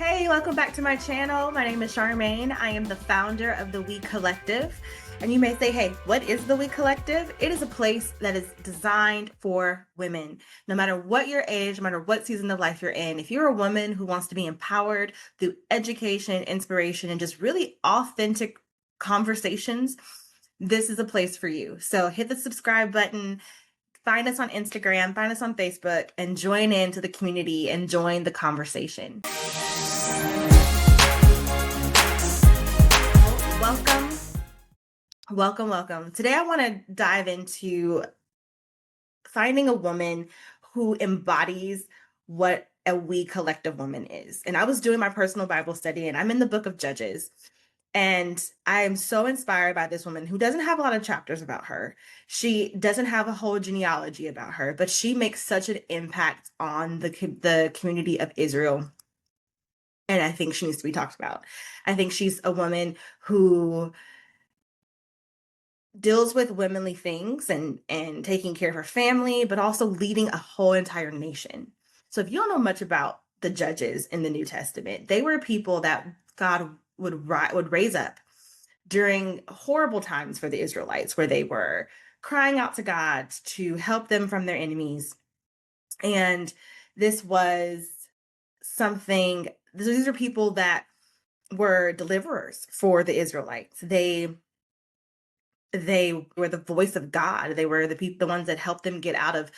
Hey, welcome back to my channel. My name is Charmaine. I am the founder of the WEIE Collective. And you may say, hey, what is the WEIE Collective? It is a place that is designed for women. No matter what your age, no matter what season of life you're in, if you're a woman who wants to be empowered through education, inspiration, and just really authentic conversations, this is a place for you. So hit the subscribe button. Find us on Instagram, find us on Facebook, and join into the community and join the conversation. Welcome, welcome, welcome. Today I want to dive into finding a woman who embodies what a WEIE collective woman is. And I was doing my personal Bible study, and I'm in the book of Judges. And I am so inspired by this woman who doesn't have a lot of chapters about her. She doesn't have a whole genealogy about her, but she makes such an impact on the community of Israel. And I think she needs to be talked about. I think she's a woman who deals with womanly things and taking care of her family, but also leading a whole entire nation. So if you don't know much about the judges in the New Testament, they were people that God would raise up during horrible times for the Israelites, where they were crying out to God to help them from their enemies. And this was something, these are people that were deliverers for the Israelites. They were the voice of God. They were the ones that helped them get out of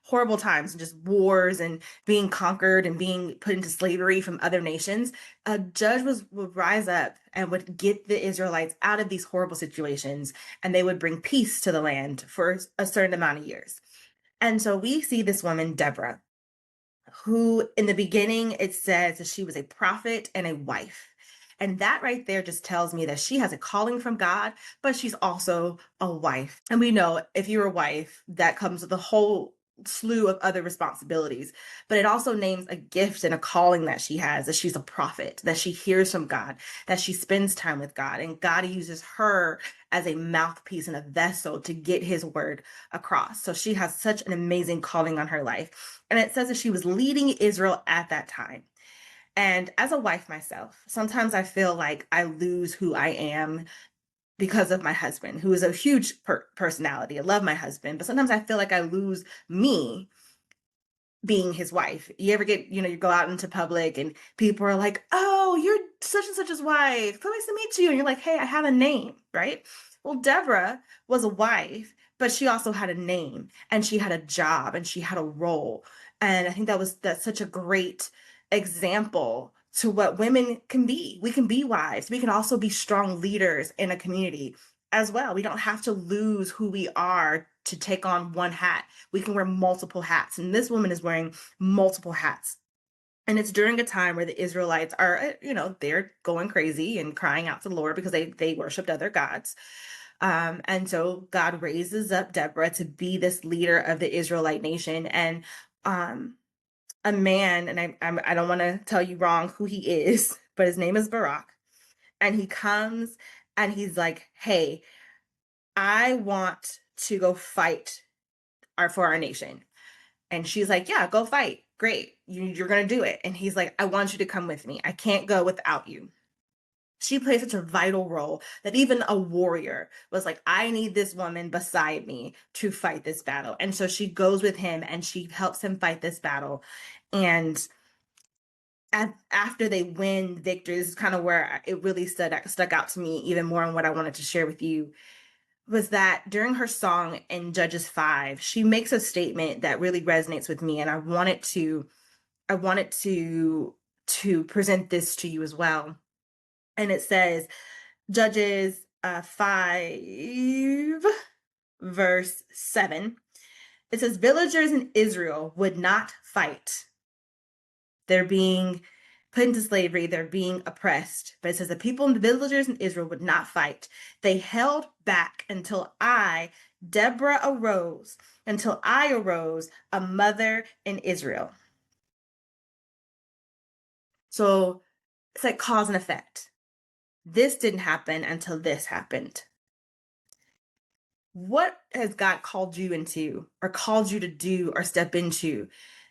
horrible times and just wars and being conquered and being put into slavery from other nations. A judge would rise up and would get the Israelites out of these horrible situations, and they would bring peace to the land for a certain amount of years. And so we see this woman, Deborah, who in the beginning it says that she was a prophet and a wife. And that right there just tells me that she has a calling from God, but she's also a wife. And we know if you're a wife, that comes with a whole slew of other responsibilities. But it also names a gift and a calling that she has, that she's a prophet, that she hears from God, that she spends time with God. And God uses her as a mouthpiece and a vessel to get his word across. So she has such an amazing calling on her life. And it says that she was leading Israel at that time. And as a wife myself, sometimes I feel like I lose who I am because of my husband, who is a huge personality. I love my husband, but sometimes I feel like I lose me being his wife. You ever get, you go out into public and people are like, oh, you're such and such's wife. So nice to meet you. And you're like, hey, I have a name, right? Well, Deborah was a wife, but she also had a name and she had a job and she had a role. And I think that's such a great example to what women can be. We can be wives. We can also be strong leaders in a community as well. We don't have to lose who we are to take on one hat. We can wear multiple hats. And this woman is wearing multiple hats. And it's during a time where the Israelites are, they're going crazy and crying out to the Lord because they worshiped other gods. And so God raises up Deborah to be this leader of the Israelite nation. And a man, and I don't want to tell you wrong who he is, but his name is Barak. And he comes and he's like, hey, I want to go fight for our nation. And she's like, yeah, go fight. Great. You're going to do it. And he's like, I want you to come with me. I can't go without you. She plays such a vital role that even a warrior was like, I need this woman beside me to fight this battle. And so she goes with him and she helps him fight this battle. And after they win victory, this is kind of where it really stuck out to me even more, and what I wanted to share with you was that during her song in Judges 5, she makes a statement that really resonates with me, and I wanted to present this to you as well. And it says, Judges 5 verse 7. It says, villagers in Israel would not fight. They're being put into slavery. They're being oppressed. But it says the people and the villagers in Israel would not fight. They held back until Deborah, arose, a mother in Israel. So it's like cause and effect. This didn't happen until this happened. What has God called you into or called you to do or step into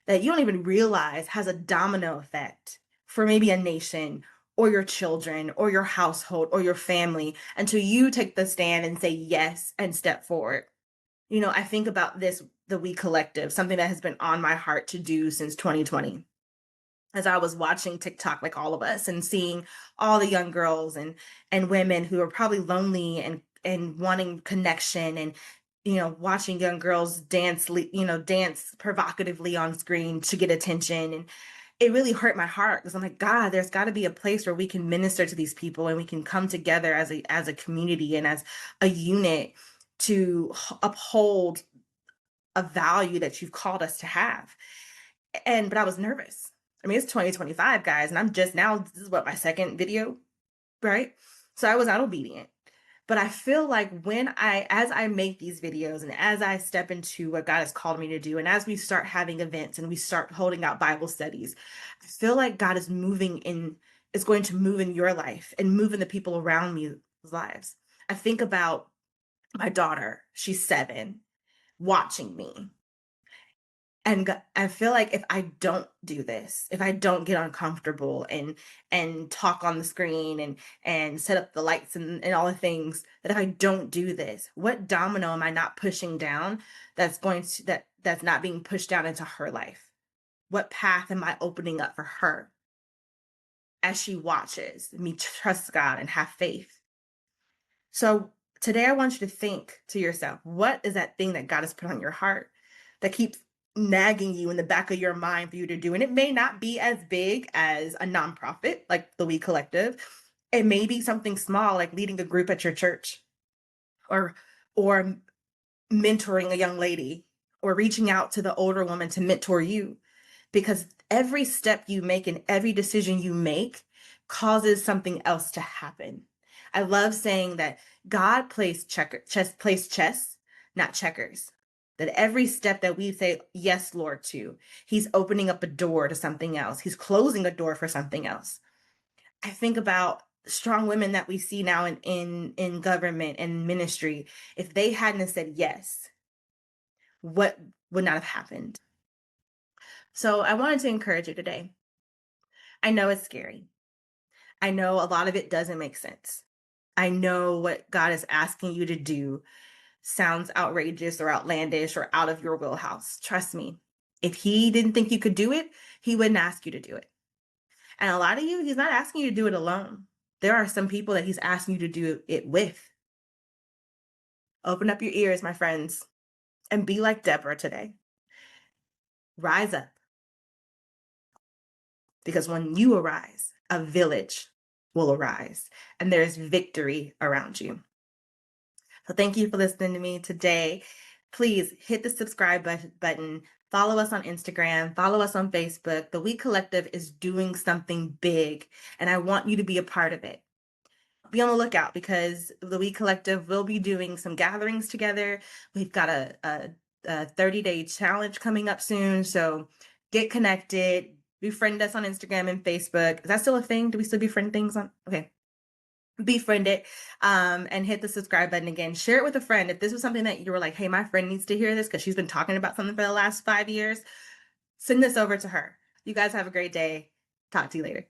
that you don't even realize has a domino effect for maybe a nation or your children or your household or your family until you take the stand and say yes and step forward. I think about this, the We Collective, something that has been on my heart to do since 2020. As I was watching TikTok, like all of us, and seeing all the young girls and women who are probably lonely and wanting connection, and watching young girls dance provocatively on screen to get attention, and it really hurt my heart because I'm like, God, there's got to be a place where we can minister to these people and we can come together as a community and as a unit to uphold a value that you've called us to have. But I was nervous. I mean, it's 2025, guys, and I'm just now, this is what, my second video, right? So I was not obedient. But I feel like as I make these videos and as I step into what God has called me to do, and as we start having events and we start holding out Bible studies, I feel like God is going to move in your life and move in the people around me's lives. I think about my daughter, she's 7, watching me. And I feel like if I don't do this, if I don't get uncomfortable and talk on the screen and set up the lights and all the things, that if I don't do this, what domino am I not pushing down that's not being pushed down into her life? What path am I opening up for her as she watches me trust God and have faith? So today I want you to think to yourself, what is that thing that God has put on your heart that keeps nagging you in the back of your mind for you to do? And it may not be as big as a nonprofit like the We Collective. It may be something small like leading a group at your church, or or mentoring a young lady, or reaching out to the older woman to mentor you, because every step you make and every decision you make causes something else to happen. I love saying that God plays chess, not checkers. That every step that we say yes, Lord, to, He's opening up a door to something else. He's closing a door for something else. I think about strong women that we see now in government and ministry. If they hadn't have said yes, what would not have happened? So I wanted to encourage you today. I know it's scary. I know a lot of it doesn't make sense. I know what God is asking you to do sounds outrageous or outlandish or out of your wheelhouse. Trust me. If He didn't think you could do it, He wouldn't ask you to do it. And a lot of you, He's not asking you to do it alone. There are some people that He's asking you to do it with. Open up your ears, my friends, and be like Deborah today. Rise up. Because when you arise, a village will arise, and there's victory around you. So thank you for listening to me today. Please hit the subscribe button. Follow us on Instagram. Follow us on Facebook. The We Collective is doing something big, and I want you to be a part of it. Be on the lookout, because the We Collective will be doing some gatherings together. We've got a 30-day challenge coming up soon. So get connected. Befriend us on Instagram and Facebook. Is that still a thing? Do we still befriend things on? Okay. Befriend it, and hit the subscribe button again. Share it with a friend. If this was something that you were like, hey, my friend needs to hear this because she's been talking about something for the last 5 years, send this over to her. You guys have a great day. Talk to you later.